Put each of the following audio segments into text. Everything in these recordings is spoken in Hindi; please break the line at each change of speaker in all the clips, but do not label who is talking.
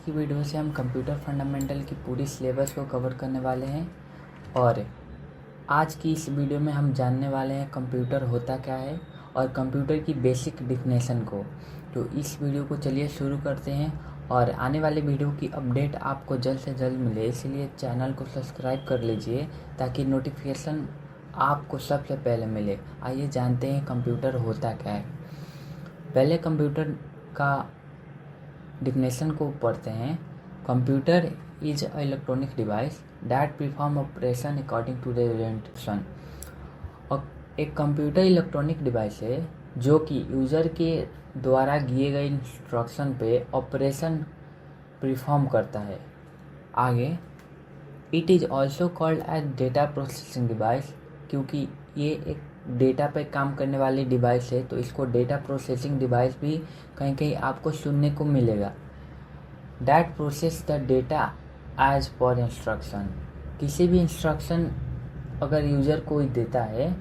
की वीडियो से हम कंप्यूटर फंडामेंटल की पूरी सिलेबस को कवर करने वाले हैं और आज की इस वीडियो में हम जानने वाले हैं कंप्यूटर होता क्या है और कंप्यूटर की बेसिक डिफिनेशन को। तो इस वीडियो को चलिए शुरू करते हैं और आने वाले वीडियो की अपडेट आपको जल्द से जल्द मिले, इसलिए चैनल को सब्सक्राइब कर लीजिए ताकि नोटिफिकेशन आपको सबसे पहले मिले। आइए जानते हैं कंप्यूटर होता क्या है। पहले कंप्यूटर का डिफिनेशन को पढ़ते हैं। Computer is a electronic device that perform operation according to the instruction. और एक कंप्यूटर इलेक्ट्रॉनिक डिवाइस है जो कि यूज़र के द्वारा दिए गए इंस्ट्रक्शन पे ऑपरेशन परफॉर्म करता है। आगे, it is also called as data processing device, क्योंकि ये एक डेटा पे काम करने वाली डिवाइस है तो इसको डेटा प्रोसेसिंग डिवाइस भी कहीं कहीं आपको सुनने को मिलेगा। That process the data as per instruction. किसी भी इंस्ट्रक्शन अगर यूज़र कोई देता है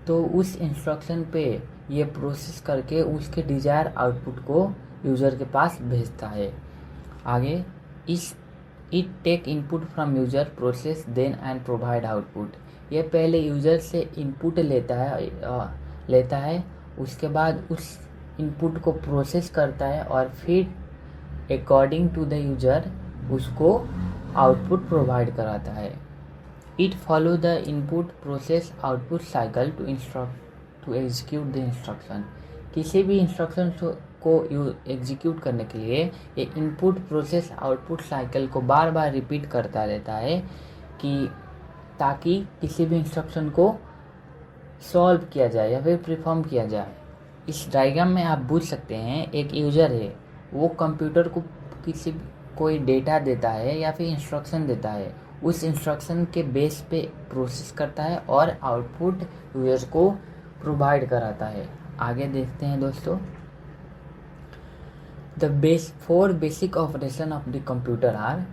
तो उस इंस्ट्रक्शन पे ये प्रोसेस करके उसके डिज़ायर आउटपुट को यूज़र के पास भेजता है। आगे, it take input from user process then and provide output. ये पहले यूज़र से इनपुट लेता है, उसके बाद उस इनपुट को प्रोसेस करता है और फिर अकॉर्डिंग टू द यूज़र उसको आउटपुट प्रोवाइड कराता है। It follow the input process output cycle to execute the instruction. किसी भी इंस्ट्रक्शन को एग्जीक्यूट करने के लिए ये इनपुट प्रोसेस आउटपुट साइकिल को बार बार रिपीट करता रहता है कि ताकि किसी भी इंस्ट्रक्शन को सॉल्व किया जाए या फिर परफॉर्म किया जाए। इस डायग्राम में आप पूछ सकते हैं, एक यूज़र है, वो कंप्यूटर को कोई डेटा देता है या फिर इंस्ट्रक्शन देता है, उस इंस्ट्रक्शन के बेस पे प्रोसेस करता है और आउटपुट यूज़र को प्रोवाइड कराता है। आगे देखते हैं दोस्तों, four basic operation of the computer are.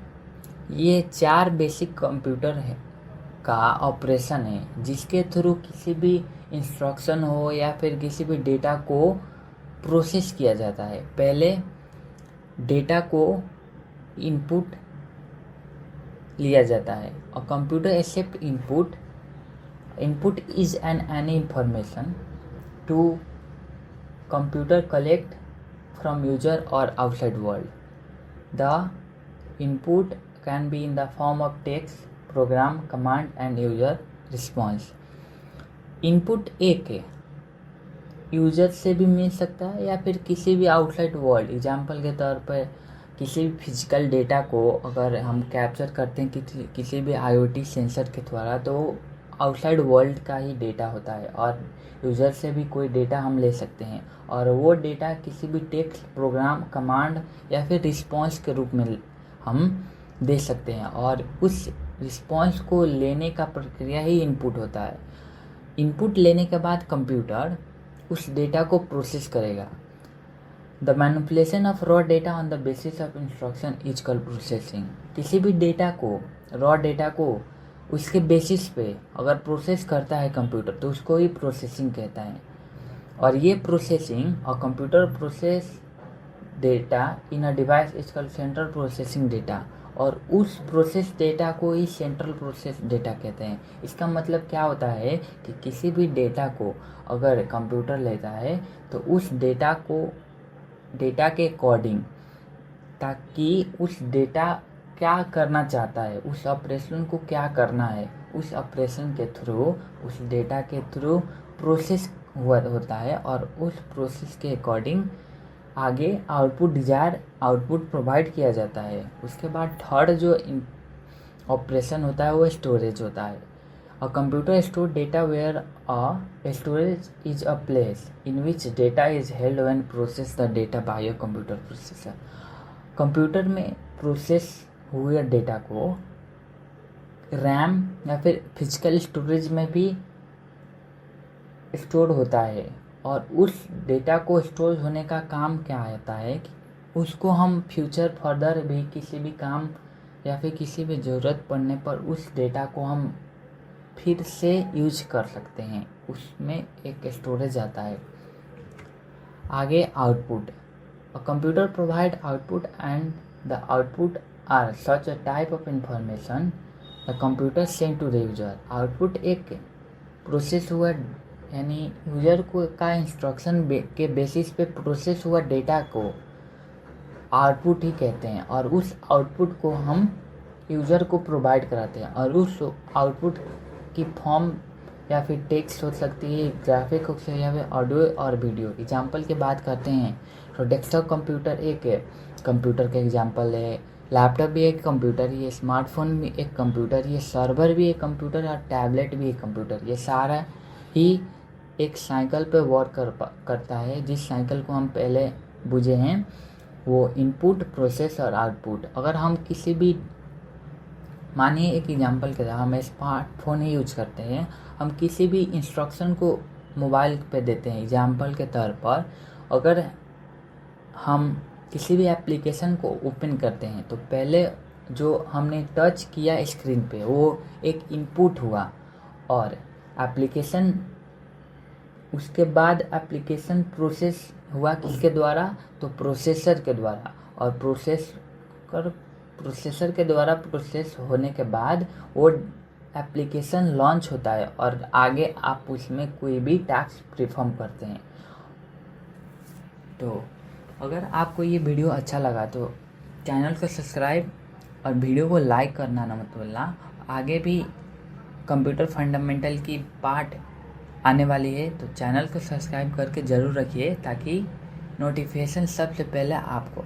ये 4 बेसिक कंप्यूटर का ऑपरेशन है जिसके थ्रू किसी भी इंस्ट्रक्शन हो या फिर किसी भी डेटा को प्रोसेस किया जाता है। पहले डेटा को इनपुट लिया जाता है और computer accept input is any information to computer collect from user और outside world. The input can be in the form of text, program, command and user response. Input एक है, यूजर से भी मिल सकता है या फिर किसी भी आउटसाइड वर्ल्ड। एग्जाम्पल के तौर पर किसी भी फिजिकल डेटा को अगर हम कैप्चर करते हैं किसी भी IoT सेंसर के द्वारा तो आउटसाइड वर्ल्ड का ही डेटा होता है और यूज़र से भी कोई डेटा हम ले सकते हैं और वो डेटा किसी भी टेक्स्ट, प्रोग्राम, कमांड या फिर रिस्पॉन्स के रूप में हम दे सकते हैं और उस रिस्पॉन्स को लेने का प्रक्रिया ही इनपुट होता है। इनपुट लेने के बाद कंप्यूटर उस डेटा को प्रोसेस करेगा। The manipulation of raw data on the basis of instruction is called processing. किसी भी डेटा को, रॉ डेटा को उसके बेसिस पे अगर प्रोसेस करता है कंप्यूटर तो उसको ही प्रोसेसिंग कहता है। और ये प्रोसेसिंग और computer process data in a device is called central processing data और उस प्रोसेस डेटा को ही सेंट्रल प्रोसेस डेटा कहते हैं। इसका मतलब क्या होता है कि किसी भी डेटा को अगर कंप्यूटर लेता है तो उस डेटा के अकॉर्डिंग, ताकि उस डेटा क्या करना चाहता है, उस ऑपरेशन को क्या करना है, उस ऑपरेशन के थ्रू, उस डेटा के थ्रू प्रोसेस होता है और उस प्रोसेस के अकॉर्डिंग आगे आउटपुट, डिजायर आउटपुट प्रोवाइड किया जाता है। उसके बाद थर्ड जो ऑपरेशन होता है वो स्टोरेज होता है। A computer store data where a storage is a place in which data is held when process the data by a computer processor। Computer में प्रोसेस हुए डेटा को रैम या फिर फिजिकल स्टोरेज में भी स्टोर होता है और उस डेटा को स्टोर होने का काम क्या होता है कि उसको हम फ्यूचर फर्दर भी किसी भी काम या फिर किसी भी ज़रूरत पड़ने पर उस डेटा को हम फिर से यूज कर सकते हैं, उसमें एक स्टोरेज आता है। आगे output, A computer provide output and the output are such a type of information the computer send to the user. Output एक प्रोसेस हुआ यानी यूजर को का इंस्ट्रक्शन के बेसिस पे प्रोसेस हुआ डेटा को आउटपुट ही कहते हैं, और उस आउटपुट को हम यूज़र को प्रोवाइड कराते हैं, और उस आउटपुट की फॉर्म या फिर टेक्स्ट हो सकती है, ग्राफिक हो सकती है, या फिर ऑडियो और वीडियो। एग्जांपल की बात करते हैं तो डेस्कटॉप कंप्यूटर एक कंप्यूटर का एग्जांपल है, लैपटॉप भी एक कंप्यूटर ही है, स्मार्टफोन भी एक कंप्यूटर ही है, सर्वर भी एक कंप्यूटर और टैबलेट भी एक कंप्यूटर। ये सारा ही एक साइकिल पे वर्क करता है, जिस साइकिल को हम पहले बुझे हैं वो इनपुट, प्रोसेस और आउटपुट। अगर हम किसी भी, मानिए एक एग्जांपल के तरह हम स्मार्टफोन ही यूज करते हैं, हम किसी भी इंस्ट्रक्शन को मोबाइल पे देते हैं। एग्जांपल के तौर पर अगर हम किसी भी एप्लीकेशन को ओपन करते हैं तो पहले जो हमने टच किया स्क्रीन पे वो एक इनपुट हुआ, और एप्लीकेशन उसके बाद एप्लीकेशन प्रोसेस हुआ किसके द्वारा, तो प्रोसेसर के द्वारा, और प्रोसेसर के द्वारा प्रोसेस होने के बाद वो एप्लीकेशन लॉन्च होता है, और आगे आप उसमें कोई भी टास्क परफॉर्म करते हैं। तो अगर आपको ये वीडियो अच्छा लगा तो चैनल को सब्सक्राइब और वीडियो को लाइक करना ना मत भूलना। आगे भी कंप्यूटर फंडामेंटल की पार्ट आने वाली है, तो चैनल को सब्सक्राइब करके ज़रूर रखिए ताकि नोटिफिकेशन सबसे पहले आपको